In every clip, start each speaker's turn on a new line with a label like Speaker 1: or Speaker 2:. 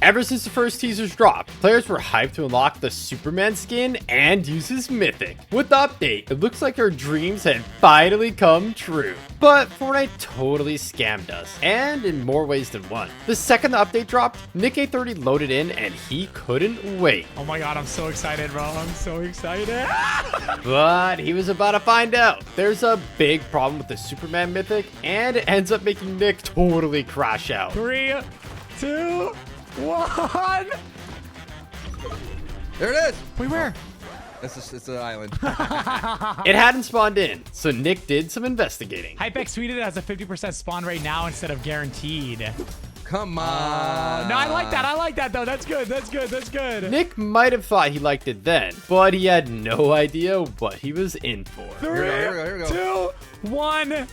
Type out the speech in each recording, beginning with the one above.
Speaker 1: Ever since the first teasers dropped, players were hyped to unlock the Superman skin and use his mythic. With the update, it looks like our dreams had finally come true. But Fortnite totally scammed us, and in more ways than one. The second the update dropped, Nick A30 loaded in and he couldn't wait.
Speaker 2: Oh my god, I'm so excited, bro. I'm so excited.
Speaker 1: But he was about to find out. There's a big problem with the Superman mythic, and it ends up making Nick totally crash out.
Speaker 2: 3, 2, 1.
Speaker 3: There it is.
Speaker 2: Wait, where?
Speaker 3: It's an island.
Speaker 1: It hadn't spawned in, so Nick did some investigating.
Speaker 2: Hypex tweeted it has a 50% spawn rate now instead of guaranteed.
Speaker 3: Come on.
Speaker 2: No, I like that. I like that, though. That's good. That's good. That's good.
Speaker 1: Nick might have thought he liked it then, but he had no idea what he was in for.
Speaker 2: 3,
Speaker 3: Here we go.
Speaker 2: 2, 1.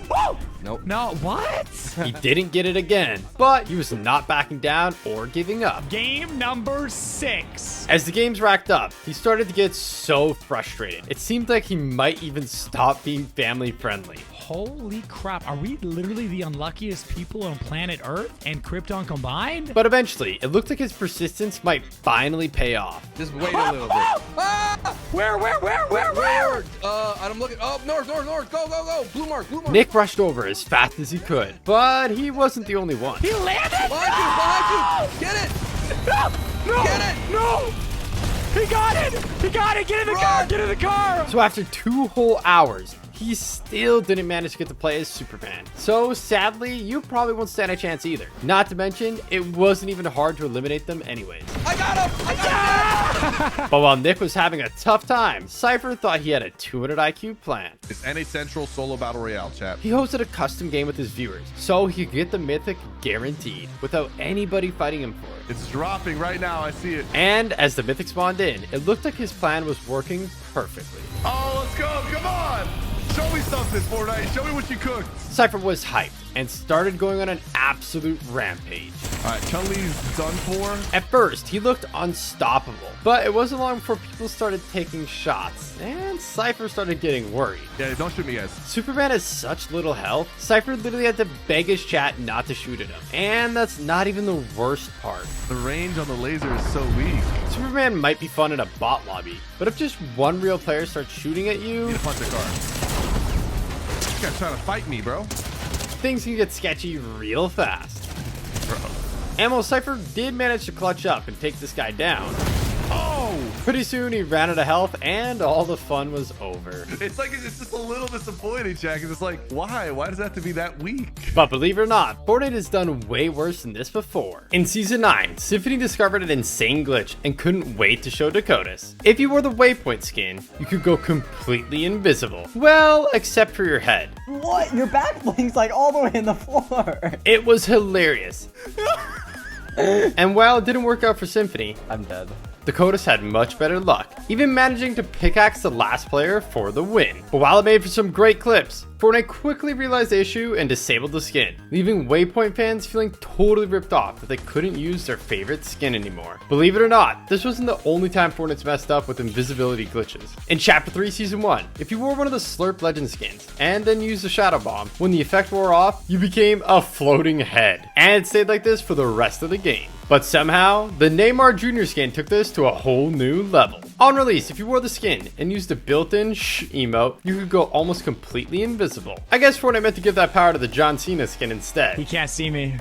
Speaker 2: Woo!
Speaker 3: Nope.
Speaker 2: No, what?
Speaker 1: He didn't get it again, but he was not backing down or giving up.
Speaker 2: Game number 6.
Speaker 1: As the games racked up, he started to get so frustrated. It seemed like he might even stop being family friendly.
Speaker 2: Holy crap. Are we literally the unluckiest people on planet Earth and Krypton combined?
Speaker 1: But eventually, it looked like his persistence might finally pay off.
Speaker 3: Just wait a little bit. Ah!
Speaker 2: Where?
Speaker 3: I'm looking. Oh, north. Go. Blue mark.
Speaker 1: Nick rushed over as fast as he could, but he wasn't the only one.
Speaker 2: He landed!
Speaker 3: Behind you. Get it.
Speaker 2: No!
Speaker 3: Get it.
Speaker 2: No! He got it! Get in the car! Get in the car!
Speaker 1: So after 2 whole hours, he still didn't manage to get to play as Superman. So sadly, you probably won't stand a chance either. Not to mention, it wasn't even hard to eliminate them anyways.
Speaker 3: I got him.
Speaker 1: But while Nick was having a tough time, Cypher thought he had a 200 IQ plan.
Speaker 4: It's NA Central Solo Battle Royale, chat.
Speaker 1: He hosted a custom game with his viewers, so he could get the mythic guaranteed without anybody fighting him for it.
Speaker 4: It's dropping right now. I see it.
Speaker 1: And as the mythic spawned in, it looked like his plan was working perfectly.
Speaker 4: Oh, let's go. Come on. Show me something, Fortnite. Show me what you cooked.
Speaker 1: Cypher was hyped and started going on an absolute rampage.
Speaker 4: All right, Chun-Li's done for.
Speaker 1: At first, he looked unstoppable, but it wasn't long before people started taking shots, and Cypher started getting worried.
Speaker 4: Yeah, don't shoot me, guys.
Speaker 1: Superman has such little health, Cypher literally had to beg his chat not to shoot at him. And that's not even the worst part.
Speaker 4: The range on the laser is so weak.
Speaker 1: Superman might be fun in a bot lobby, but if just one real player starts shooting at you,
Speaker 4: Need to punch the car. This guy's trying to fight me, bro.
Speaker 1: things can get sketchy real fast.
Speaker 4: Bro.
Speaker 1: And while Cypher did manage to clutch up and take this guy down, pretty soon he ran out of health and all the fun was over.
Speaker 4: It's just a little disappointing, Jack. It's just like, why? Why does it have to be that weak?
Speaker 1: But believe it or not, Fortnite has done way worse than this before. In Season 9, Symphony discovered an insane glitch and couldn't wait to show Dakotas. If you wore the Waypoint skin, you could go completely invisible. Well, except for your head.
Speaker 5: What? Your back blink's like all the way in the floor.
Speaker 1: It was hilarious. And while it didn't work out for Symphony,
Speaker 5: I'm dead.
Speaker 1: Dakotas had much better luck, even managing to pickaxe the last player for the win. But while it made for some great clips, Fortnite quickly realized the issue and disabled the skin, leaving Waypoint fans feeling totally ripped off that they couldn't use their favorite skin anymore. Believe it or not, this wasn't the only time Fortnite's messed up with invisibility glitches. In Chapter 3 Season 1, if you wore one of the Slurp Legend skins and then used the Shadow Bomb, when the effect wore off, you became a floating head. And it stayed like this for the rest of the game. But somehow, the Neymar Jr. skin took this to a whole new level. On release, if you wore the skin and used the built-in shh emote, you could go almost completely invisible. I guess Fortnite meant to give that power to the John Cena skin instead.
Speaker 2: He can't see me.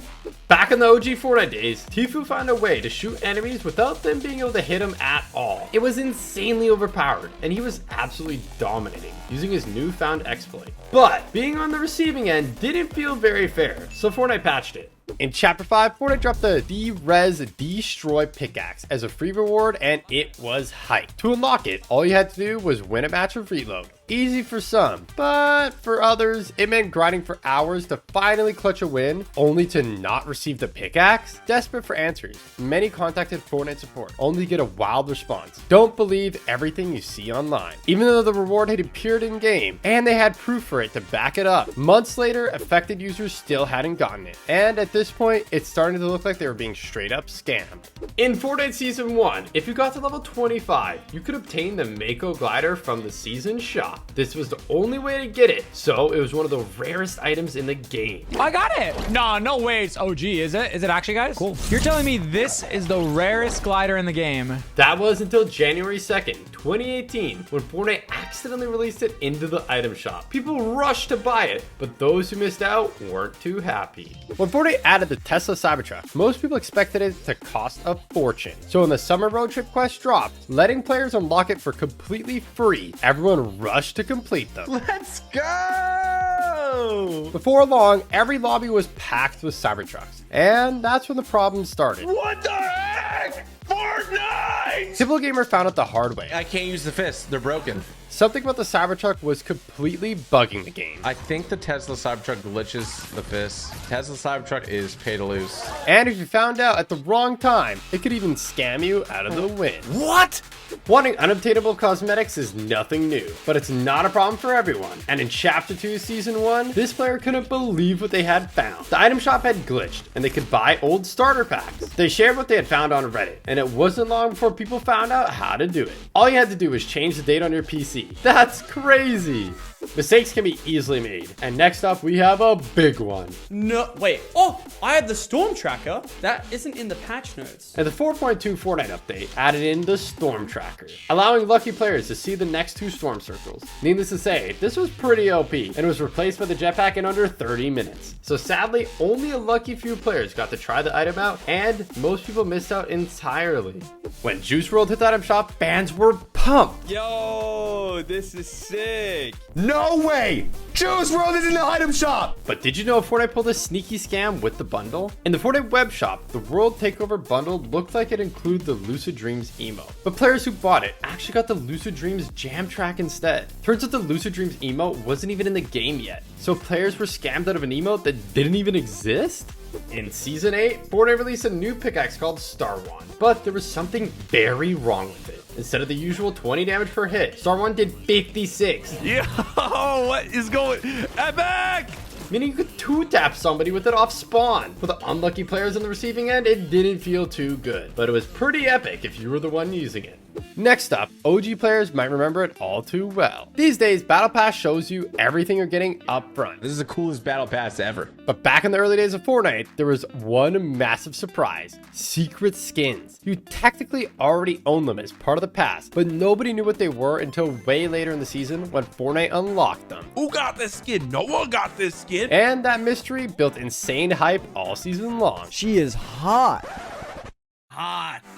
Speaker 1: Back in the OG Fortnite days, Tfue found a way to shoot enemies without them being able to hit him at all. It was insanely overpowered, and he was absolutely dominating, using his newfound exploit. But being on the receiving end didn't feel very fair, so Fortnite patched it. In Chapter 5, Fortnite dropped the D-Res Destroy pickaxe as a free reward, and it was hype. To unlock it, all you had to do was win a match of reload. Easy for some, but for others, it meant grinding for hours to finally clutch a win, only to not receive the pickaxe. Desperate for answers, many contacted Fortnite support, only to get a wild response. Don't believe everything you see online. Even though the reward had appeared in game, and they had proof for it to back it up, months later, affected users still hadn't gotten it. And at this this point, it's starting to look like they were being straight up scammed. In Fortnite Season 1, if you got to level 25, you could obtain the Mako glider from the season shop. This was the only way to get it, so it was one of the rarest items in the game.
Speaker 2: I got it. No way. It's OG, is it? Is it actually, guys? Cool. You're telling me this is the rarest glider in the game?
Speaker 1: That was until January 2nd, 2018, when Fortnite accidentally released it into the item shop. People rushed to buy it, but those who missed out weren't too happy. When Fortnite added the Tesla Cybertruck, most people expected it to cost a fortune. So when the summer road trip quest dropped, letting players unlock it for completely free, everyone rushed to complete them.
Speaker 4: Let's go!
Speaker 1: Before long, every lobby was packed with Cybertrucks, and that's when the problem started.
Speaker 4: What the heck? Fortnite!
Speaker 1: Typical gamer found out the hard way.
Speaker 3: I can't use the fists. They're broken.
Speaker 1: Something about the Cybertruck was completely bugging the game.
Speaker 3: I think the Tesla Cybertruck glitches the fists. Tesla Cybertruck is pay to lose.
Speaker 1: And if you found out at the wrong time, it could even scam you out of the win.
Speaker 4: What?
Speaker 1: Wanting unobtainable cosmetics is nothing new, but it's not a problem for everyone. And in Chapter 2 Season 1, this player couldn't believe what they had found. The item shop had glitched, and they could buy old starter packs. They shared what they had found on Reddit, and it wasn't long before people found out how to do it. All you had to do was change the date on your PC. That's crazy. Mistakes can be easily made. And next up, we have a big one.
Speaker 5: No, wait. Oh, I had the storm tracker. That isn't in the patch notes.
Speaker 1: And the 4.2 Fortnite update added in the storm tracker, allowing lucky players to see the next 2 storm circles. Needless to say, this was pretty OP and was replaced by the jetpack in under 30 minutes. So sadly, only a lucky few players got to try the item out, and most people missed out entirely. When Juice WRLD hit the item shop, fans were pumped.
Speaker 6: Yo, this is sick.
Speaker 4: No way! Juice WRLD is in the item shop!
Speaker 1: But did you know Fortnite pulled a sneaky scam with the bundle? In the Fortnite web shop, the World Takeover bundle looked like it included the Lucid Dreams emo. But players who bought it actually got the Lucid Dreams jam track instead. Turns out the Lucid Dreams emo wasn't even in the game yet, so players were scammed out of an emote that didn't even exist? In Season 8, Fortnite released a new pickaxe called Star One, but there was something very wrong with it. Instead of the usual 20 damage per hit, Star One did 56.
Speaker 4: Yo, what is going? Epic!
Speaker 1: Meaning you could 2-tap somebody with it off spawn. For the unlucky players on the receiving end, it didn't feel too good, but it was pretty epic if you were the one using it. Next up, OG players might remember it all too well. These days, Battle Pass shows you everything you're getting up front.
Speaker 3: This is the coolest battle pass ever.
Speaker 1: But back in the early days of Fortnite, there was one massive surprise: secret skins. You technically already own them as part of the pass, but nobody knew what they were until way later in the season when Fortnite unlocked them.
Speaker 6: Who got this skin? No one got this skin.
Speaker 1: And that mystery built insane hype all season long.
Speaker 5: She is hot.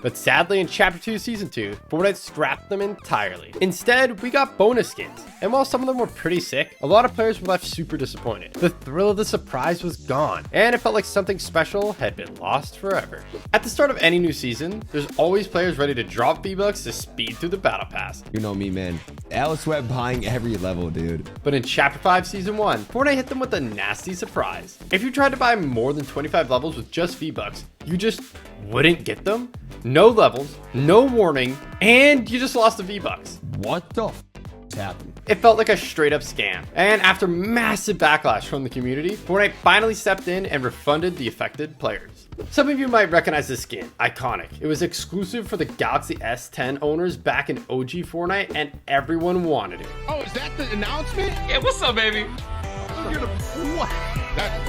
Speaker 1: But sadly, in Chapter 2 Season 2, Fortnite scrapped them entirely. Instead, we got bonus skins, and while some of them were pretty sick, a lot of players were left super disappointed. The thrill of the surprise was gone, and it felt like something special had been lost forever. At the start of any new season, there's always players ready to drop V-Bucks to speed through the Battle Pass.
Speaker 6: You know me, man. Alice Web buying every level, dude.
Speaker 1: But in Chapter 5 Season 1, Fortnite hit them with a nasty surprise. If you tried to buy more than 25 levels with just V-Bucks, you just wouldn't get them. No levels, no warning, and you just lost the V-Bucks.
Speaker 6: What the f happened?
Speaker 1: It felt like a straight up scam. And after massive backlash from the community, Fortnite finally stepped in and refunded the affected players. Some of you might recognize this skin, iconic. It was exclusive for the Galaxy S10 owners back in OG Fortnite, and everyone wanted it.
Speaker 7: Oh, is that the announcement?
Speaker 8: Yeah, what's up, baby?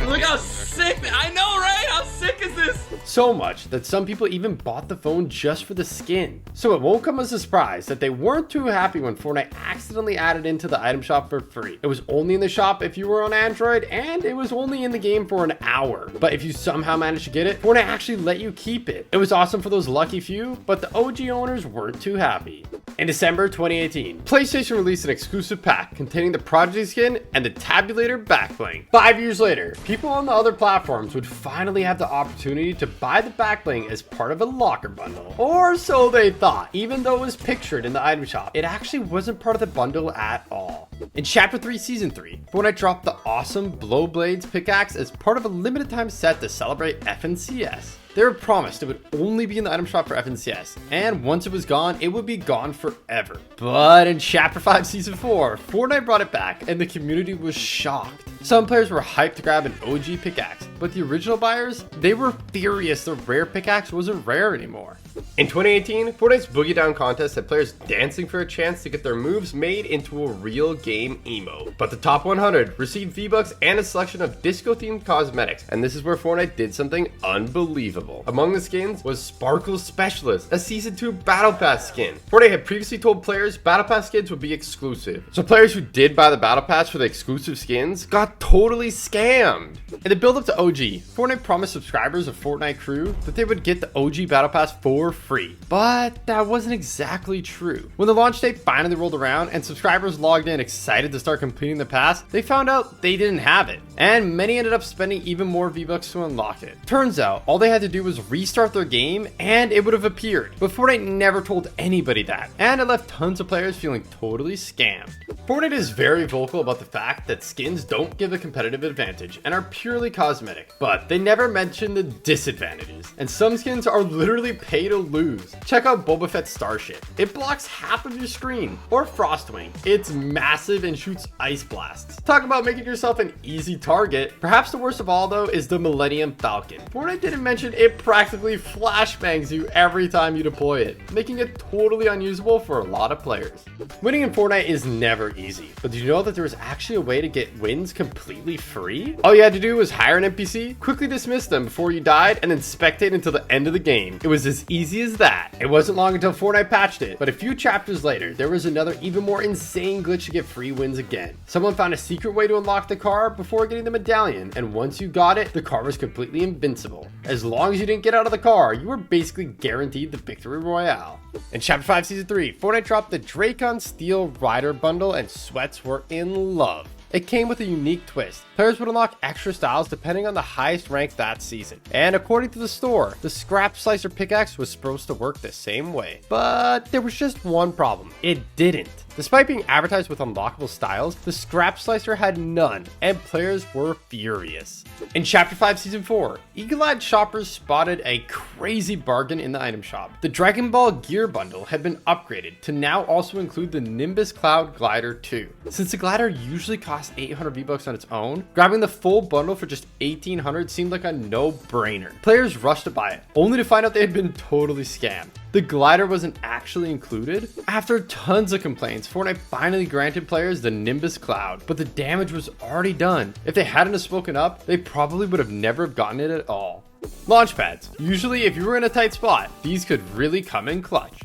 Speaker 8: Look how sick, I know, right? How sick is this?
Speaker 1: So much that some people even bought the phone just for the skin. So it won't come as a surprise that they weren't too happy when Fortnite accidentally added into the item shop for free. It was only in the shop if you were on Android, and it was only in the game for an hour. But if you somehow managed to get it, Fortnite actually let you keep it. It was awesome for those lucky few, but the OG owners weren't too happy. In December 2018, PlayStation released an exclusive pack containing the Prodigy skin and the Tabulator backbling. 5 years later, people on the other platforms would finally have the opportunity to buy the backbling as part of a locker bundle. Or so they thought. Even though it was pictured in the item shop, it actually wasn't part of the bundle at all. In Chapter 3 Season 3, Fortnite dropped the awesome Blowblades pickaxe as part of a limited time set to celebrate FNCS. They were promised it would only be in the item shop for FNCS, and once it was gone, it would be gone forever. But in Chapter 5 Season 4, Fortnite brought it back, and the community was shocked. Some players were hyped to grab an OG pickaxe, but the original buyers, they were furious the rare pickaxe wasn't rare anymore.
Speaker 7: In 2018, Fortnite's Boogie Down contest had players dancing for a chance to get their moves made into a real game emote. But the top 100 received V-Bucks and a selection of disco-themed cosmetics, and this is where Fortnite did something unbelievable. Among the skins was Sparkle Specialist, a Season 2 Battle Pass skin. Fortnite had previously told players Battle Pass skins would be exclusive, so players who did buy the Battle Pass for the exclusive skins got totally scammed. In the build up to OG, Fortnite promised subscribers of Fortnite Crew that they would get the OG Battle Pass for free, but that wasn't exactly true. When the launch date finally rolled around and subscribers logged in excited to start completing the pass, they found out they didn't have it, and many ended up spending even more V-Bucks to unlock it. Turns out all they had to do was restart their game and it would have appeared, but Fortnite never told anybody that, and it left tons of players feeling totally scammed. Fortnite is very vocal about the fact that skins don't give a competitive advantage and are purely cosmetic, but they never mention the disadvantages, and some skins are literally pay to lose. Check out Boba Fett's Starship. It blocks half of your screen. Or Frostwing. It's massive and shoots ice blasts. Talk about making yourself an easy target. Perhaps the worst of all though is the Millennium Falcon. Fortnite didn't mention it practically flashbangs you every time you deploy it, making it totally unusable for a lot of players. Winning in Fortnite is never easy, but did you know that there was actually a way to get wins completely free? All you had to do was hire an NPC, quickly dismiss them before you died, and then spectate until the end of the game. It was as easy as that. It wasn't long until Fortnite patched it, but a few chapters later, there was another even more insane glitch to get free wins again. Someone found a secret way to unlock the car before getting the medallion, and once you got it, the car was completely invincible. As long as you didn't get out of the car, you were basically guaranteed the victory royale. In Chapter 5 Season 3, Fortnite dropped the Dracon Steel Rider bundle, and sweats were in love. It came with a unique twist. Players would unlock extra styles depending on the highest rank that season. And according to the store, the Scrap Slicer pickaxe was supposed to work the same way. But there was just one problem. It didn't. Despite being advertised with unlockable styles, the Scrap Slicer had none, and players were furious. In Chapter 5 Season 4, eagle-eyed shoppers spotted a crazy bargain in the item shop. The Dragon Ball Gear bundle had been upgraded to now also include the Nimbus Cloud Glider 2. Since the glider usually costs 800 V-Bucks on its own, grabbing the full bundle for just 1800 seemed like a no-brainer. Players rushed to buy it, only to find out they had been totally scammed. The glider wasn't actually included. After tons of complaints, Fortnite finally granted players the Nimbus Cloud, but the damage was already done. If they hadn't have spoken up, they probably would have never gotten it at all. Launchpads. Usually, if you were in a tight spot, these could really come in clutch.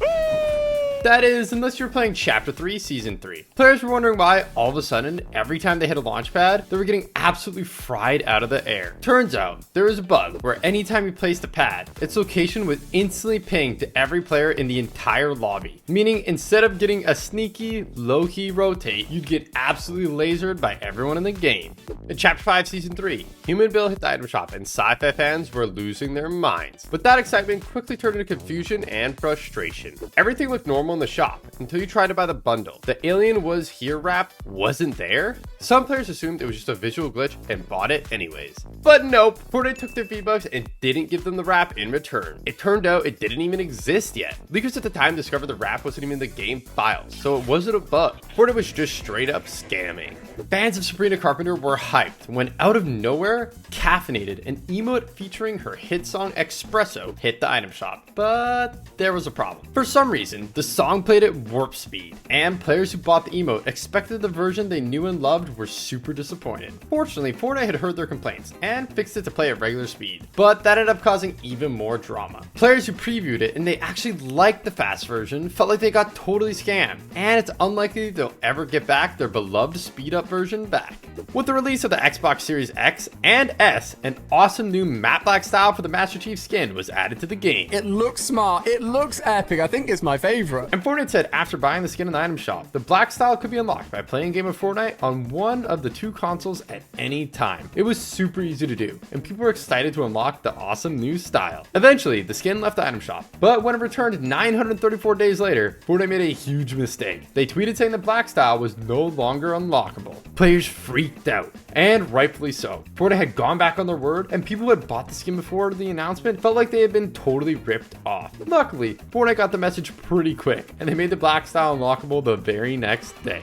Speaker 7: That is, unless you're playing Chapter 3 Season 3. Players were wondering why, all of a sudden, every time they hit a launch pad, they were getting absolutely fried out of the air. Turns out, there was a bug where anytime you placed a pad, its location would instantly ping to every player in the entire lobby. Meaning, instead of getting a sneaky, low-key rotate, you'd get absolutely lasered by everyone in the game. In Chapter 5 Season 3, Human Bill hit the item shop and sci-fi fans were losing their minds. But that excitement quickly turned into confusion and frustration. Everything looked normal in the shop until you tried to buy the bundle. The alien was here wrap wasn't there. Some players assumed it was just a visual glitch and bought it anyways. But nope, Fortnite took their V-Bucks and didn't give them the wrap in return. It turned out it didn't even exist yet. Leakers at the time discovered the wrap wasn't even in the game files, so it wasn't a bug. Fortnite was just straight up scamming. Fans of Sabrina Carpenter were hyped when out of nowhere, Caffeinated, an emote featuring her hit song Espresso, hit the item shop. But there was a problem. For some reason, the song played at warp speed, and players who bought the emote expected the version they knew and loved were super disappointed. Fortunately, Fortnite had heard their complaints and fixed it to play at regular speed, but that ended up causing even more drama. Players who previewed it and they actually liked the fast version felt like they got totally scammed, and it's unlikely they'll ever get back their beloved speed up version back. With the release of the Xbox Series X and S, an awesome new matte black style for the Master Chief skin was added to the game.
Speaker 9: It looks smart, it looks epic, I think it's my favorite.
Speaker 1: And Fortnite said after buying the skin in the item shop, the black style could be unlocked by playing a game of Fortnite on one of the two consoles at any time. It was super easy to do, and people were excited to unlock the awesome new style. Eventually, the skin left the item shop, but when it returned 934 days later, Fortnite made a huge mistake. They tweeted saying the black style was no longer unlockable. Players freaked out, and rightfully so. Fortnite had gone back on their word, and people who had bought the skin before the announcement felt like they had been totally ripped off. Luckily, Fortnite got the message pretty quick, and they made the black style unlockable the very next day.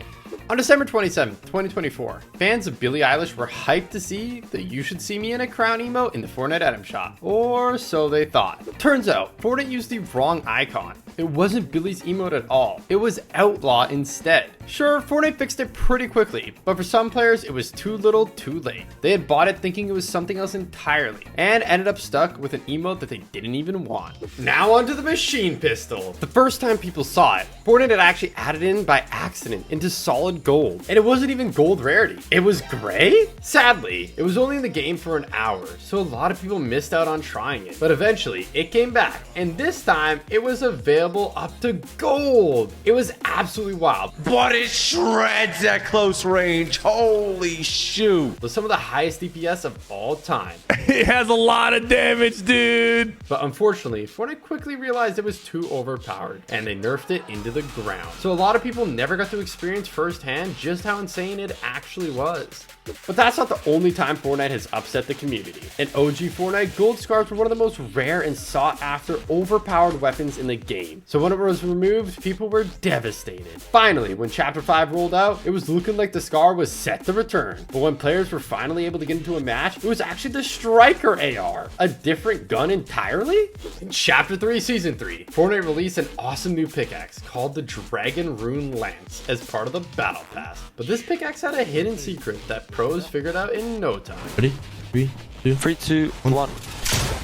Speaker 1: On December 27, 2024, fans of Billie Eilish were hyped to see the "You Should See Me in a Crown" emote in the Fortnite item shop. Or so they thought. Turns out, Fortnite used the wrong icon. It wasn't Billie's emote at all. It was Outlaw instead. Sure, Fortnite fixed it pretty quickly, but for some players, it was too little too late. They had bought it thinking it was something else entirely, and ended up stuck with an emote that they didn't even want. Now onto the machine pistol. The first time people saw it, Fortnite had actually added in by accident into solid gold, and it wasn't even gold rarity. It was gray? Sadly, it was only in the game for an hour, so a lot of people missed out on trying it. But eventually, it came back, and this time, it was available up to gold. It was absolutely wild.
Speaker 10: But it shreds at close range. Holy shoot.
Speaker 1: With some of the highest DPS of all time.
Speaker 4: It has a lot of damage, dude.
Speaker 1: But unfortunately, Fortnite quickly realized it was too overpowered, and they nerfed it into the ground. So a lot of people never got to experience firsthand just how insane it actually was. But that's not the only time Fortnite has upset the community. In OG Fortnite, gold scars were one of the most rare and sought after overpowered weapons in the game. So when it was removed, people were devastated. Finally, when Chapter 5 rolled out, it was looking like the scar was set to return. But when players were finally able to get into a match, it was actually the Striker AR, a different gun entirely? In Chapter 3, Season 3, Fortnite released an awesome new pickaxe called the Dragon Rune Lance as part of the Battle Pass. But this pickaxe had a hidden secret that pros figured out in no time.
Speaker 4: Ready? 3, 2,
Speaker 10: 3, 2, 1.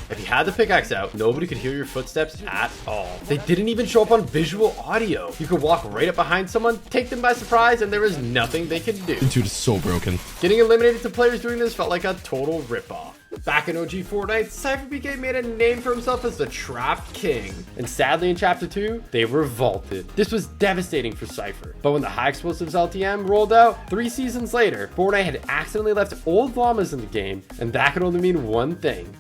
Speaker 1: If you had the pickaxe out, nobody could hear your footsteps at all. They didn't even show up on visual audio. You could walk right up behind someone, take them by surprise, and there was nothing they could do.
Speaker 4: Dude, it's so broken.
Speaker 1: Getting eliminated to players doing this felt like a total ripoff. Back in OG Fortnite, CypherPK made a name for himself as the Trap King. And sadly in Chapter 2, they revolted. This was devastating for Cypher. But when the High Explosives LTM rolled out, 3 seasons later, Fortnite had accidentally left old llamas in the game, and that could only mean one thing.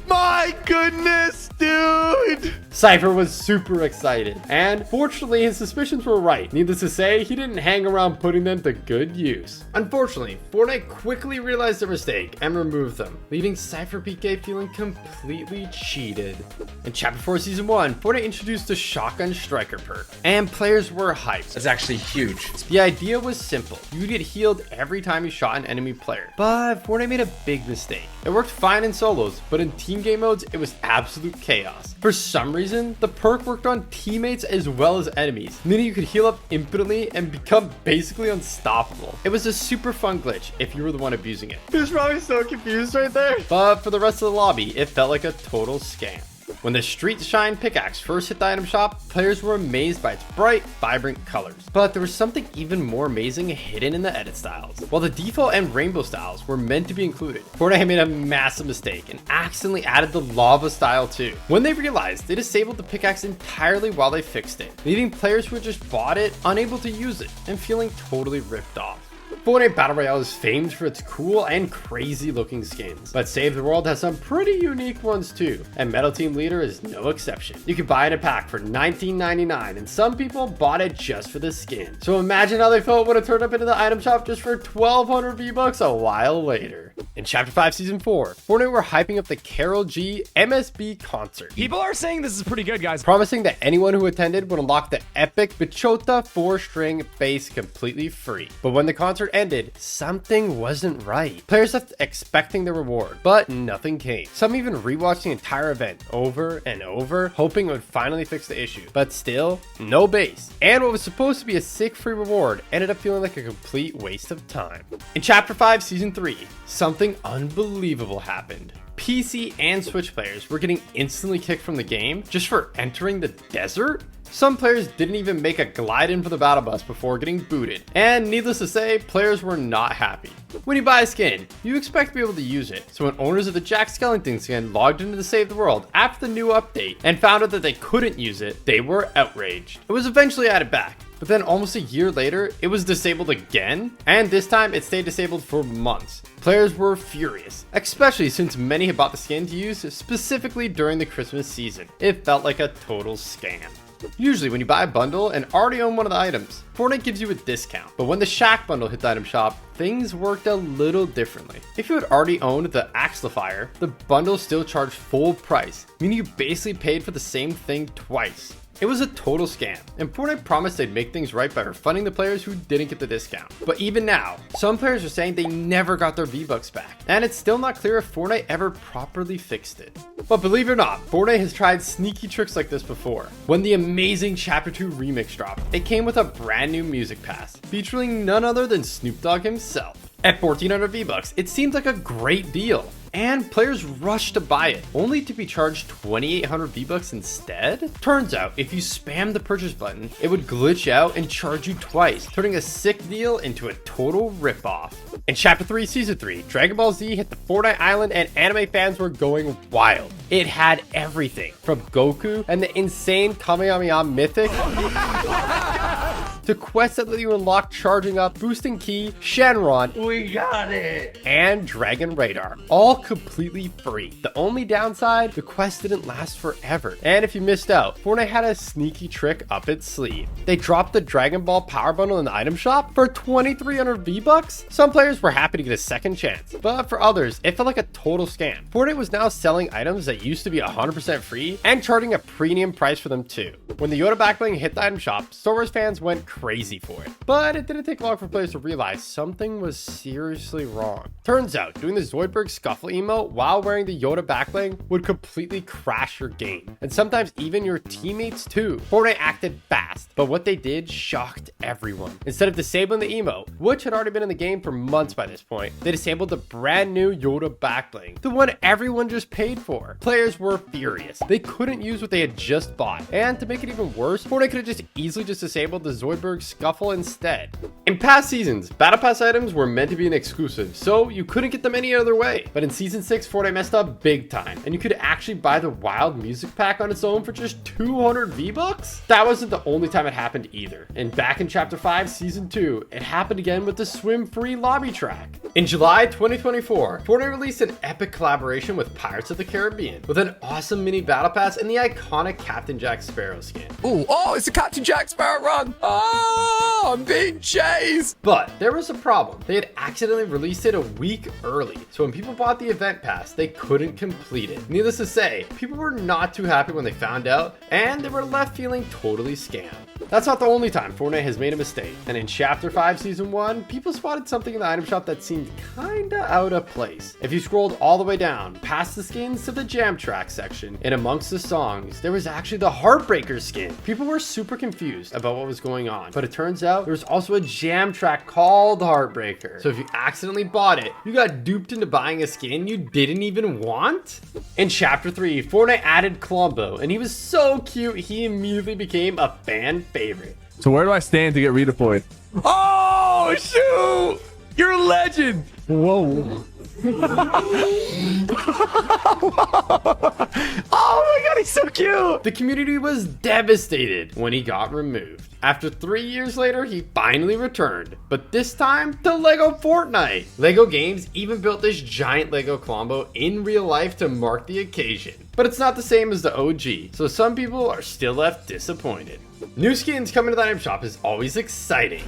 Speaker 4: My goodness, dude.
Speaker 1: Cypher was super excited, and fortunately his suspicions were right. Needless to say, he didn't hang around putting them to good use. Unfortunately, Fortnite quickly realized their mistake and removed them, leaving CypherPK feeling completely cheated. In Chapter 4 Season 1, Fortnite introduced the Shotgun Striker perk, and players were hyped.
Speaker 10: That's actually huge.
Speaker 1: The idea was simple. You would get healed every time you shot an enemy player. But Fortnite made a big mistake. It worked fine in solos, but in team game modes, it was absolute chaos. For some reason, the perk worked on teammates as well as enemies, meaning you could heal up infinitely and become basically unstoppable. It was a super fun glitch if you were the one abusing it. He was probably so confused right there. But for the rest of the lobby, it felt like a total scam. When the Street Shine pickaxe first hit the item shop, players were amazed by its bright, vibrant colors. But there was something even more amazing hidden in the edit styles. While the default and rainbow styles were meant to be included, Fortnite made a massive mistake and accidentally added the lava style too. When they realized, they disabled the pickaxe entirely while they fixed it, leaving players who had just bought it unable to use it and feeling totally ripped off. Fortnite Battle Royale is famed for its cool and crazy looking skins, but Save the World has some pretty unique ones too, and Metal Team Leader is no exception. You can buy it in a pack for $19.99, and some people bought it just for the skin. So imagine how they felt when it turned up into the item shop just for 1,200 V-Bucks a while later. In Chapter 5 Season 4, Fortnite were hyping up the Karol G MSB concert.
Speaker 2: People are saying this is pretty good, guys.
Speaker 1: Promising that anyone who attended would unlock the epic Bachota 4-string bass completely free. But when the concert ended, something wasn't right. Players left expecting the reward, but nothing came. Some even rewatched the entire event over and over, hoping it would finally fix the issue. But still, no bass. And what was supposed to be a sick free reward ended up feeling like a complete waste of time. In Chapter 5 Season 3, something unbelievable happened. PC and Switch players were getting instantly kicked from the game just for entering the desert? Some players didn't even make a glide in for the battle bus before getting booted, and needless to say, players were not happy. When you buy a skin, you expect to be able to use it, so when owners of the Jack Skellington skin logged into the Save the World after the new update and found out that they couldn't use it, they were outraged. It was eventually added back,
Speaker 7: But then almost a year later, it was disabled again, and this time it stayed disabled for months. Players were furious, especially since many had bought the skin to use specifically during the Christmas season. It felt like a total scam. Usually when you buy a bundle and already own one of the items, Fortnite gives you a discount. But when the Shack bundle hit the item shop, things worked a little differently. If you had already owned the Exclusivity, the bundle still charged full price, meaning you basically paid for the same thing twice. It was a total scam, and Fortnite promised they'd make things right by refunding the players who didn't get the discount. But even now, some players are saying they never got their V-Bucks back, and it's still not clear if Fortnite ever properly fixed it. But believe it or not, Fortnite has tried sneaky tricks like this before. When the amazing Chapter 2 remix dropped, it came with a brand new music pass, featuring none other than Snoop Dogg himself. At 1,400 V-Bucks, it seemed like a great deal, and players rushed to buy it, only to be charged 2,800 V-Bucks instead? Turns out, if you spam the purchase button, it would glitch out and charge you twice, turning a sick deal into a total ripoff. In Chapter 3 Season 3, Dragon Ball Z hit the Fortnite Island and anime fans were going wild. It had everything, from Goku and the insane Kamehameha mythic, to quests that let you unlock charging up, boosting ki, Shenron,
Speaker 10: We got it.
Speaker 7: and Dragon Radar, all completely free. The only downside, the quest didn't last forever. And if you missed out, Fortnite had a sneaky trick up its sleeve. They dropped the Dragon Ball Power Bundle in the item shop for 2,300 V-Bucks. Some players were happy to get a second chance, but for others, it felt like a total scam. Fortnite was now selling items that used to be 100% free and charging a premium price for them too. When the Yoda backbling hit the item shop, Star Wars fans went crazy for it. But it didn't take long for players to realize something was seriously wrong. Turns out, doing the Zoidberg Scuffle emote while wearing the Yoda backbling would completely crash your game, and sometimes even your teammates too. Fortnite acted fast, but what they did shocked everyone. Instead of disabling the emote, which had already been in the game for months by this point, they disabled the brand new Yoda backbling, the one everyone just paid for. Players were furious. They couldn't use what they had just bought, and to make it even worse, Fortnite could have just easily disabled the Zoidberg Scuffle instead. In past seasons, Battle Pass items were meant to be an exclusive, so you couldn't get them any other way. But in Season 6, Fortnite messed up big time, and you could actually buy the Wild Music Pack on its own for just 200 V-Bucks? That wasn't the only time it happened either. And back in Chapter 5, Season 2, it happened again with the Swim Free lobby track. In July 2024, Fortnite released an epic collaboration with Pirates of the Caribbean, with an awesome mini Battle Pass and the iconic Captain Jack Sparrow skin.
Speaker 9: Ooh, oh, it's a Captain Jack Sparrow run. Oh, I'm being chased.
Speaker 7: But there was a problem. They had accidentally released it a week early, so when people bought the event pass, they couldn't complete it. Needless to say, people were not too happy when they found out, and they were left feeling totally scammed. That's not the only time Fortnite has made a mistake, and in Chapter 5 Season 1, people spotted something in the item shop that seemed kinda out of place. If you scrolled all the way down, past the skins to the jam track section, and amongst the songs, there was actually the Heartbreaker skin. People were super confused about what was going on, but it turns out there was also a jam track called Heartbreaker. So if you accidentally bought it, you got duped into buying a skin you didn't even want? In Chapter 3, Fortnite added Columbo, and he was so cute, he immediately became a fan favorite.
Speaker 4: So where do I stand to get redeployed? Oh, shoot! You're a legend! Whoa. Oh my god, he's so cute!
Speaker 7: The community was devastated when he got removed. After 3 years later, he finally returned, but this time to LEGO Fortnite. LEGO Games even built this giant LEGO Columbo in real life to mark the occasion. But it's not the same as the OG, so some people are still left disappointed. New skins coming to the item shop is always exciting.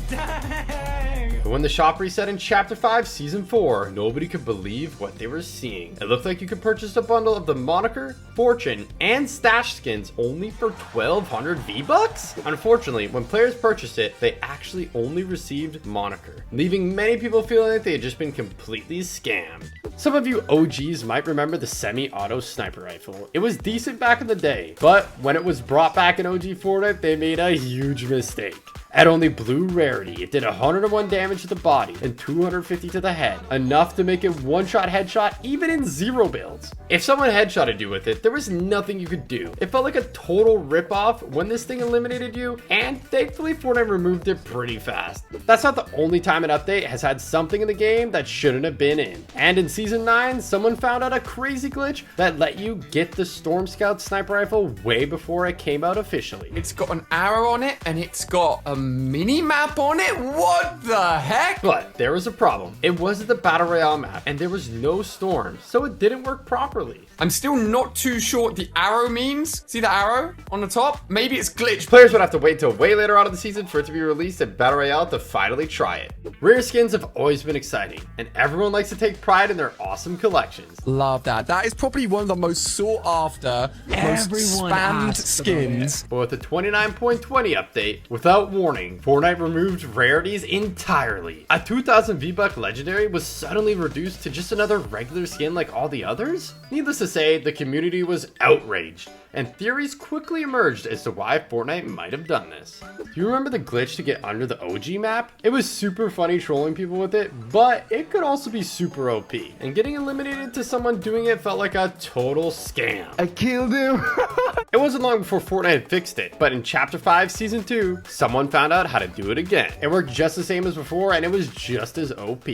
Speaker 7: But when the shop reset in Chapter 5 Season 4, nobody could believe what they were seeing. It looked like you could purchase a bundle of the Moniker, Fortune, and Stash skins only for 1,200 V-Bucks? Unfortunately, when players purchased it, they actually only received Moniker, leaving many people feeling like they had just been completely scammed. Some of you OGs might remember the semi-auto sniper rifle. It was decent back in the day, but when it was brought back in OG Fortnite, they made a huge mistake. At only blue rarity, it did 101 damage to the body and 250 to the head, enough to make it one-shot headshot even in zero builds. If someone headshotted you with it, there was nothing you could do. It felt like a total ripoff when this thing eliminated you, and thankfully Fortnite removed it pretty fast. That's not the only time an update has had something in the game that shouldn't have been in. And in Season Season 9, someone found out a crazy glitch that let you get the Storm Scout sniper rifle way before it came out officially.
Speaker 9: It's got an arrow on it and it's got a mini map on it. What the heck?
Speaker 7: But there was a problem. It wasn't the Battle Royale map and there was no storm, so it didn't work properly.
Speaker 9: I'm still not too sure what the arrow means. See the arrow on the top? Maybe it's glitched.
Speaker 7: Players would have to wait till way later on in the season for it to be released at Battle Royale to finally try it. Rare skins have always been exciting, and everyone likes to take pride in their awesome collections.
Speaker 3: Love that. That is probably one of the most sought after, most spammed skins.
Speaker 7: But with the 29.20 update, without warning, Fortnite removed rarities entirely. A 2000 V-Buck legendary was suddenly reduced to just another regular skin like all the others? Needless to say, the community was outraged, and theories quickly emerged as to why Fortnite might have done this. Do you remember the glitch to get under the OG map? It was super funny trolling people with it, but it could also be super OP, and getting eliminated to someone doing it felt like a total scam.
Speaker 6: I killed him.
Speaker 7: It wasn't long before Fortnite had fixed it, but in Chapter 5 Season 2, someone found out how to do it again. It worked just the same as before, and it was just as OP.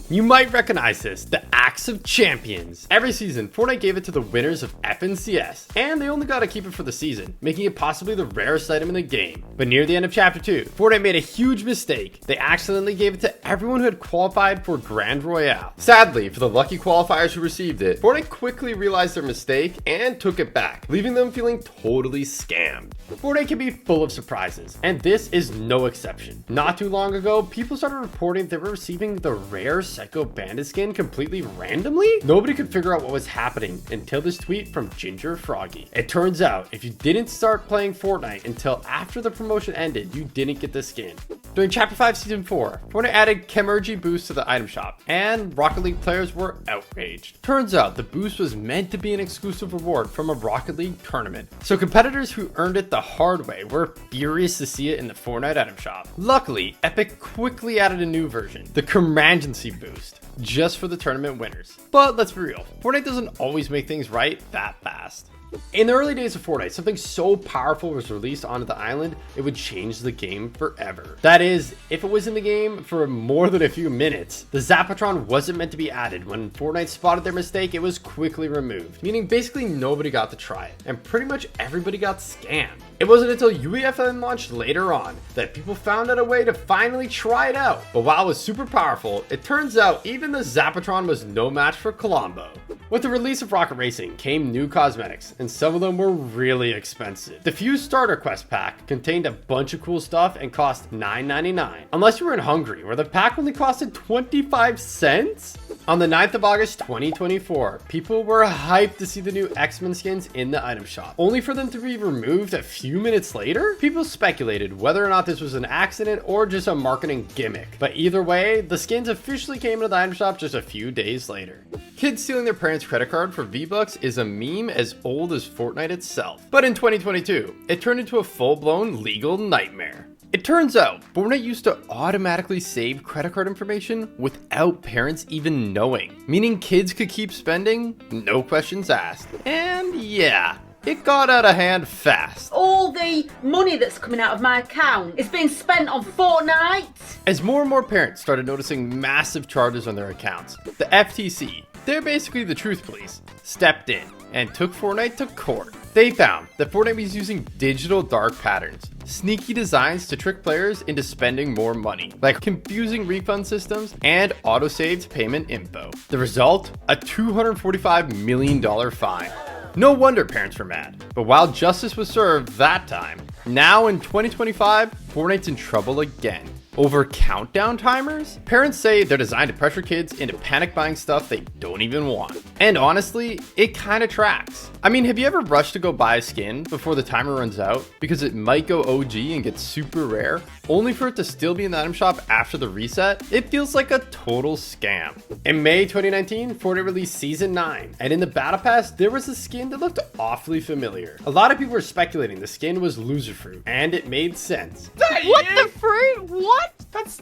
Speaker 7: You might recognize this, the Axe of Champions. Every season, Fortnite gave it to the winners of FNCS, and they only got to keep it for the season, making it possibly the rarest item in the game. But near the end of Chapter 2, Fortnite made a huge mistake. They accidentally gave it to everyone who had qualified for Grand Royale. Sadly, for the lucky qualifiers who received it, Fortnite quickly realized their mistake and took it back, leaving them feeling totally scammed. Fortnite can be full of surprises, and this is no exception. Not too long ago, people started reporting they were receiving the rare Psycho Bandit skin completely randomly. Nobody could figure out what was happening until this tweet from Ginger Froggy. It turns out, if you didn't start playing Fortnite until after the promotion ended, you didn't get the skin. During Chapter 5 Season 4, Fortnite added Chemergy boost to the item shop, and Rocket League players were outraged. Turns out the boost was meant to be an exclusive reward from a Rocket League tournament, so competitors who earned it the hard way were furious to see it in the Fortnite item shop. Luckily, Epic quickly added a new version, the Chemergency boost, just for the tournament winners. But let's be real, Fortnite doesn't always make things right that fast. In the early days of Fortnite, something so powerful was released onto the island, it would change the game forever. That is, if it was in the game for more than a few minutes. The Zapatron wasn't meant to be added. When Fortnite spotted their mistake, it was quickly removed, meaning basically nobody got to try it, and pretty much everybody got scammed. It wasn't until UEFN launched later on that people found out a way to finally try it out. But while it was super powerful, it turns out even the Zapatron was no match for Colombo. With the release of Rocket Racing came new cosmetics, and some of them were really expensive. The Fuse Starter Quest pack contained a bunch of cool stuff and cost $9.99. Unless you were in Hungary, where the pack only costed 25 cents? On the 9th of August 2024, people were hyped to see the new X-Men skins in the item shop, only for them to be removed a few minutes later? People speculated whether or not this was an accident or just a marketing gimmick, but either way, the skins officially came into the item shop just a few days later. Kids stealing their parents' credit card for V-Bucks is a meme as old as Fortnite itself, but in 2022, it turned into a full-blown legal nightmare. It turns out, Fortnite used to automatically save credit card information without parents even knowing, meaning kids could keep spending, no questions asked. And yeah, it got out of hand fast.
Speaker 11: All the money that's coming out of my account is being spent on Fortnite.
Speaker 7: As more and more parents started noticing massive charges on their accounts, the FTC, they're basically the truth police, stepped in and took Fortnite to court. They found that Fortnite was using digital dark patterns, sneaky designs to trick players into spending more money, like confusing refund systems and auto-saved payment info. The result? A $245 million fine. No wonder parents were mad. But while justice was served that time, now in 2025, Fortnite's in trouble again. Over countdown timers? Parents say they're designed to pressure kids into panic buying stuff they don't even want. And honestly, it kind of tracks. I mean, have you ever rushed to go buy a skin before the timer runs out because it might go OG and get super rare, only for it to still be in the item shop after the reset? It feels like a total scam. In May 2019, Fortnite released Season 9, and in the Battle Pass, there was a skin that looked awfully familiar. A lot of people were speculating the skin was Loser Fruit, and it made sense.
Speaker 11: What the fruit? What?
Speaker 3: What?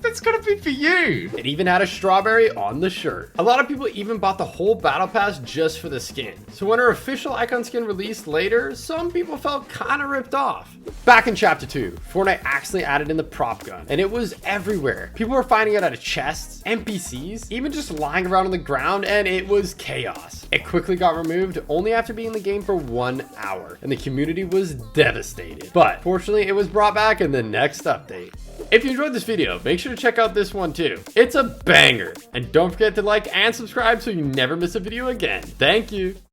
Speaker 3: That's gonna be for you.
Speaker 1: It even had a strawberry on the shirt. A lot of people even bought the whole battle pass just for the skin. So when her official icon skin released later, some people felt kind of ripped off. Back in chapter 2, Fortnite accidentally added in the prop gun, and it was everywhere. People were finding it out of chests, NPCs, even just lying around on the ground, and it was chaos. It quickly got removed only after being in the game for 1 hour, and the community was devastated. But fortunately, it was brought back in the next update. If you enjoyed this video, make sure to check out this one too. It's a banger. And don't forget to like and subscribe so you never miss a video again. Thank you.